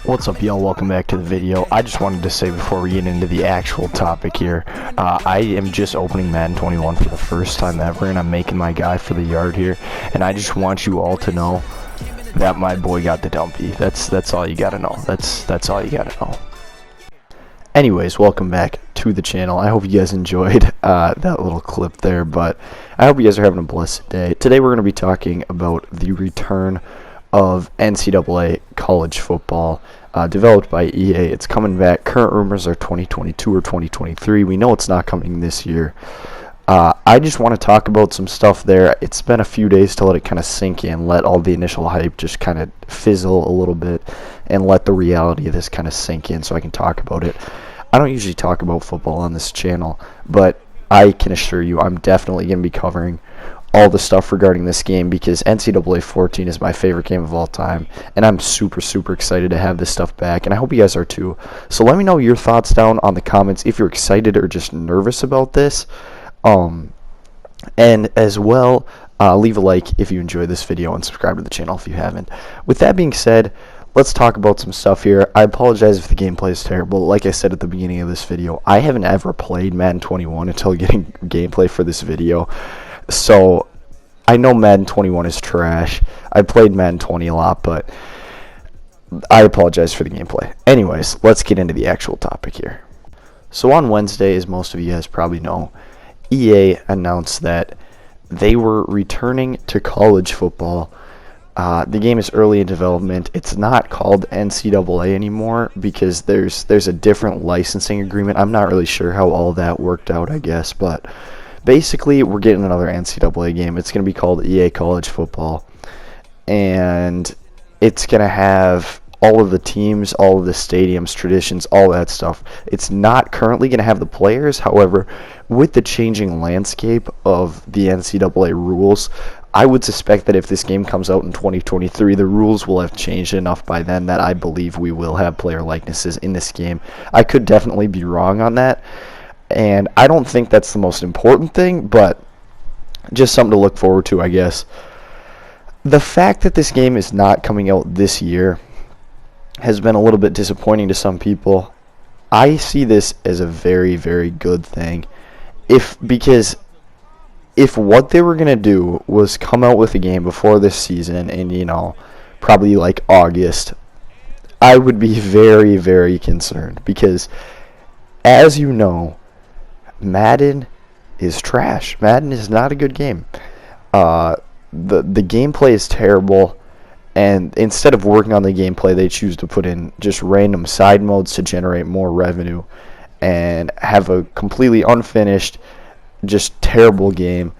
What's up, y'all? Welcome back to the video. I just wanted to say before we get into the actual topic here, I am just opening Madden 21 for the first time ever, and I'm making my guy for the yard here, and I just want you all to know that my boy got the dumpy. That's all you gotta know. That's all you gotta know. Anyways, welcome back to the channel. I hope you guys enjoyed that little clip there, but I hope you guys are having a blessed day. Today we're going to be talking about the return of NCAA college football developed by EA. It's coming back. Current rumors are 2022 or 2023. We know it's not coming this year. I just want to talk about some stuff there. It's been a few days to let it kind of sink in, let all the initial hype just kind of fizzle a little bit, and let the reality of this kind of sink in so I can talk about it. I don't usually talk about football on this channel, but I can assure you I'm definitely going to be covering all the stuff regarding this game because NCAA 14 is my favorite game of all time, and I'm super excited to have this stuff back, and I hope you guys are too. So let me know your thoughts down on the comments if you're excited or just nervous about this. And as well, leave a like if you enjoyed this video and subscribe to the channel if you haven't. With that being said, let's talk about some stuff here. I apologize if the gameplay is terrible. Like I said at the beginning of this video, I haven't ever played Madden 21 until getting gameplay for this video. So I know Madden 21 is trash. I played Madden 20 a lot, but I apologize for the gameplay. Anyways, let's get into the actual topic here. So on Wednesday, as most of you guys probably know, EA announced that they were returning to college football. The game is early in development. It's not called NCAA anymore because there's a different licensing agreement. I'm not really sure how all that worked out, I guess, but basically we're getting another NCAA game. It's going to be called EA College Football, and it's going to have all of the teams, all of the stadiums, traditions, all that stuff. It's not currently going to have the players. However, with the changing landscape of the NCAA rules, I would suspect that if this game comes out in 2023, the rules will have changed enough by then that I believe we will have player likenesses in this game. I could definitely be wrong on that, and I don't think that's the most important thing, but just something to look forward to, I guess. The fact that this game is not coming out this year has been a little bit disappointing to some people. I see this as a very good thing. Because if what they were going to do was come out with a game before this season in, probably like August, I would be very concerned because, as you know, Madden is trash. Madden is not a good game. The gameplay is terrible, and instead of working on the gameplay, they choose to put in just random side modes to generate more revenue and have a completely unfinished, just terrible game.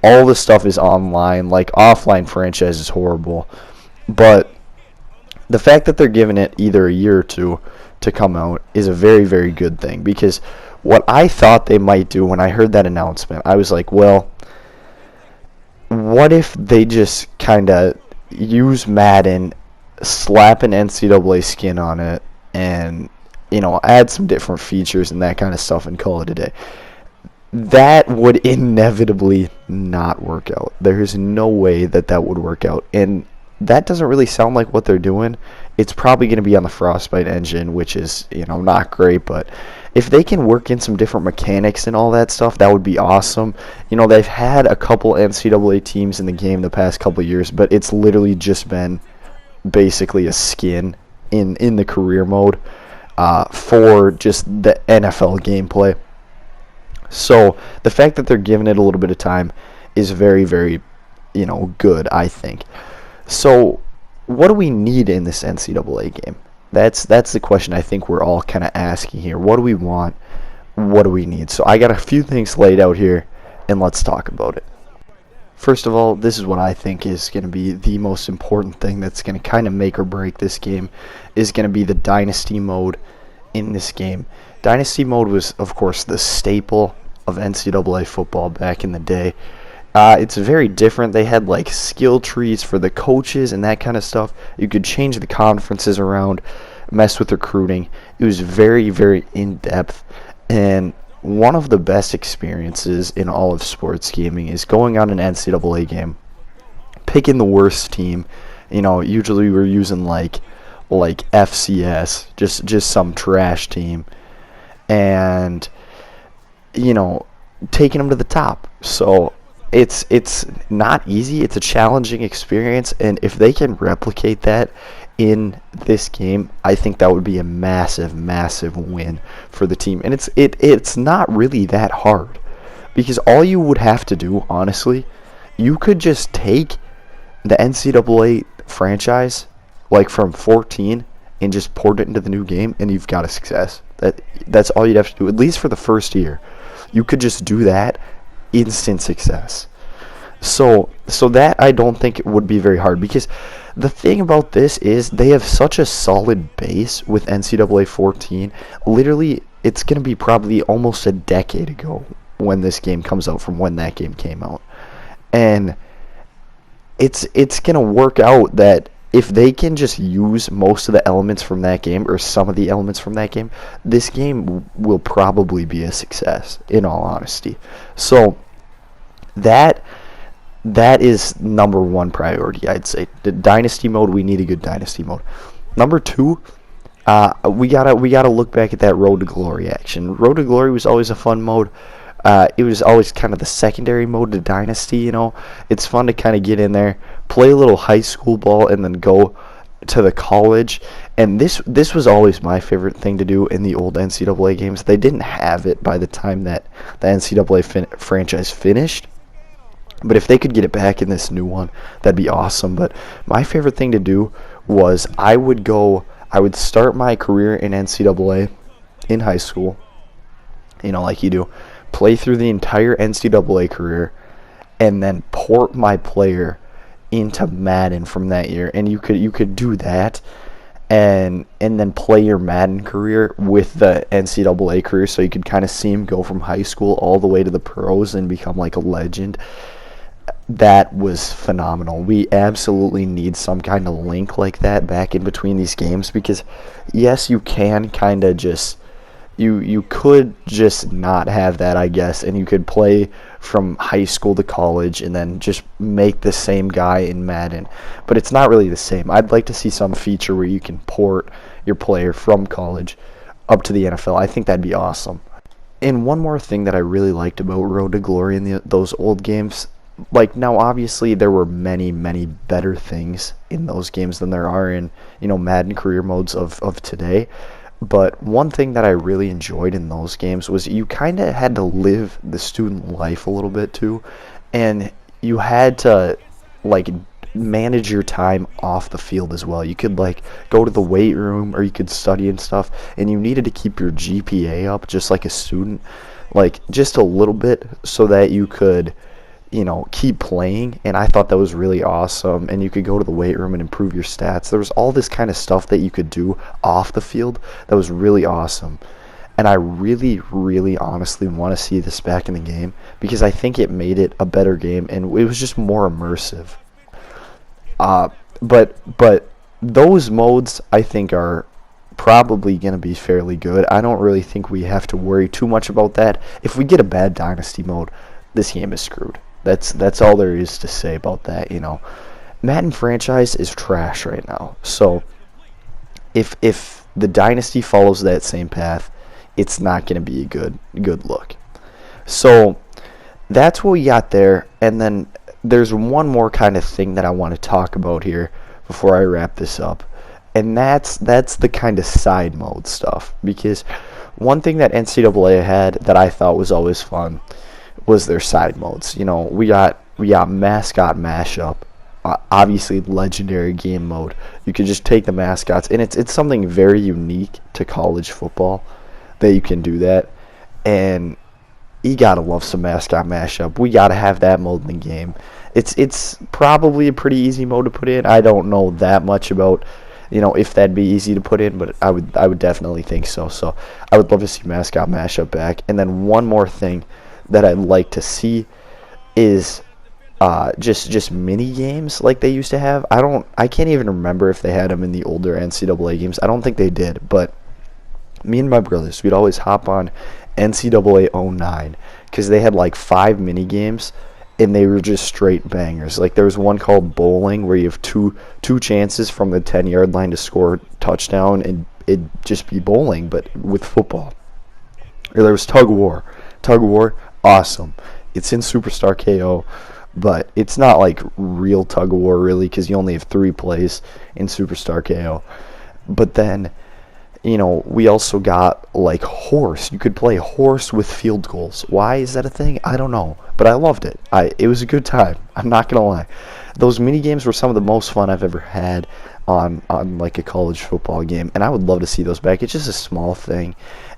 All the stuff is online. Like, offline franchise is horrible. But the fact that they're giving it either a year or two to come out is a very good thing, because what I thought they might do when I heard that announcement, I was like, well, what if they just kind of use Madden, slap an NCAA skin on it, and add some different features and that kind of stuff and call it a day? That would inevitably not work out. There's no way that would work out, and that doesn't really sound like what they're doing. It's probably going to be on the Frostbite engine, which is not great, but if they can work in some different mechanics and all that stuff, that would be awesome. They've had a couple NCAA teams in the game the past couple years, but it's literally just been basically a skin in the career mode for just the NFL gameplay. So the fact that they're giving it a little bit of time is very good, I think. So what do we need in this NCAA game? That's the question I think we're all kind of asking here. What do we want? What do we need? So I got a few things laid out here, and let's talk about it. First of all, this is what I think is going to be the most important thing that's going to kind of make or break this game, is going to be the Dynasty mode in this game. Dynasty mode was, of course, the staple of NCAA football back in the day. It's very different. They had like skill trees for the coaches and that kind of stuff. You could change the conferences around, mess with recruiting. It was very in-depth, and one of the best experiences in all of sports gaming is going on an NCAA game, picking the worst team. Usually we're using like like FCS, just some trash team, and you know, taking them to the top. So it's not easy. It's a challenging experience, and if they can replicate that in this game, I think that would be a massive, massive win for the team. And it's not really that hard, because all you would have to do, honestly, you could just take the NCAA franchise, like from 14, and just port it into the new game, and you've got a success. That's all you'd have to do, at least for the first year. You could just do that, instant success. So that I don't think it would be very hard, because the thing about this is they have such a solid base with NCAA 14. Literally, it's going to be probably almost a decade ago when this game comes out from when that game came out. And it's going to work out that if they can just use most of the elements from that game, or some of the elements from that game, this game will probably be a success, in all honesty. So that is number one priority, I'd say. The dynasty mode, we need a good dynasty mode. Number two, we gotta look back at that Road to Glory action. Road to Glory was always a fun mode. It was always kind of the secondary mode to Dynasty, you know. It's fun to kind of get in there, play a little high school ball, and then go to the college. And this was always my favorite thing to do in the old NCAA games. They didn't have it by the time that the NCAA franchise finished. But if they could get it back in this new one, that'd be awesome. But my favorite thing to do was I would start my career in NCAA in high school, you know, like you do. Play through the entire NCAA career, and then port my player into Madden from that year. And you could do that, and then play your Madden career with the NCAA career, so you could kind of see him go from high school all the way to the pros and become like a legend. That was phenomenal. We absolutely need some kind of link like that back in between these games, because yes, you can kind of just you could just not have that, I guess, and you could play from high school to college and then just make the same guy in Madden. But it's not really the same. I'd like to see some feature where you can port your player from college up to the NFL. I think that'd be awesome. And one more thing that I really liked about Road to Glory in those old games, like, now obviously there were many, many better things in those games than there are in, you know, Madden career modes of today. But one thing that I really enjoyed in those games was you kind of had to live the student life a little bit too, and you had to, like, manage your time off the field as well. You could, like, go to the weight room, or you could study and stuff, and you needed to keep your GPA up just like a student, like, just a little bit, so that you could, you know, keep playing. And I thought that was really awesome. And you could go to the weight room and improve your stats. There was all this kind of stuff that you could do off the field that was really awesome. And I really, really honestly want to see this back in the game, because I think it made it a better game, and it was just more immersive. But those modes, I think, are probably going to be fairly good. I don't really think we have to worry too much about that. If we get a bad dynasty mode, this game is screwed. That's all there is to say about that, you know. Madden franchise is trash right now. So if the dynasty follows that same path, it's not going to be a good look. So that's what we got there. And then there's one more kind of thing that I want to talk about here before I wrap this up. And that's the kind of side mode stuff, because one thing that NCAA had that I thought was always fun was their side modes. You know, we got mascot mashup, obviously legendary game mode. You could just take the mascots, and it's something very unique to college football that you can do that. And you gotta love some mascot mashup. We gotta have that mode in the game. It's probably a pretty easy mode to put in. I don't know that much about, you know, if that'd be easy to put in, but I would definitely think so. So I would love to see mascot mashup back. And then one more thing that I'd like to see is just mini games like they used to have. I can't even remember if they had them in the older NCAA games. I don't think they did, but me and my brothers, we'd always hop on NCAA 09, because they had like 5 mini games, and they were just straight bangers. Like there was one called bowling where you have two chances from the 10-yard line to score a touchdown, and it'd just be bowling but with football. Or there was tug of war. Tug of war, awesome. It's in Superstar KO, but it's not like real tug of war really, because you only have 3 plays in Superstar KO. But then, we also got like horse. You could play horse with field goals. Why is that a thing? I don't know, but I loved it. It was a good time. I'm not gonna lie. Those mini games were some of the most fun I've ever had on like a college football game, and I would love to see those back. It's just a small thing,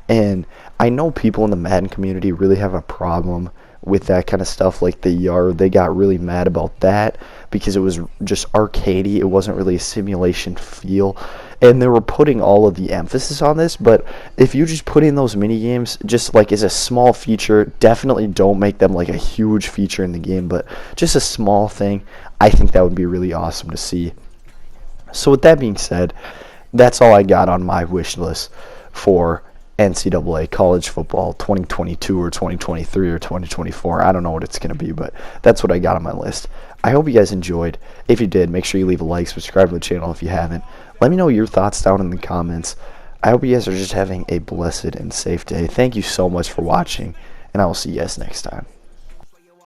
and I know people in the Madden community really have a problem with that kind of stuff. Like the yard, they got really mad about that because it was just arcadey. It wasn't really a simulation feel, and they were putting all of the emphasis on this. But if you just put in those mini games just like as a small feature, definitely don't make them like a huge feature in the game, but just a small thing, I think that would be really awesome to see. So with that being said, that's all I got on my wish list for NCAA college football 2022 or 2023 or 2024. I don't know what it's going to be, but that's what I got on my list. I hope you guys enjoyed. If you did, make sure you leave a like, subscribe to the channel if you haven't. Let me know your thoughts down in the comments. I hope you guys are just having a blessed and safe day. Thank you so much for watching, and I will see you guys next time.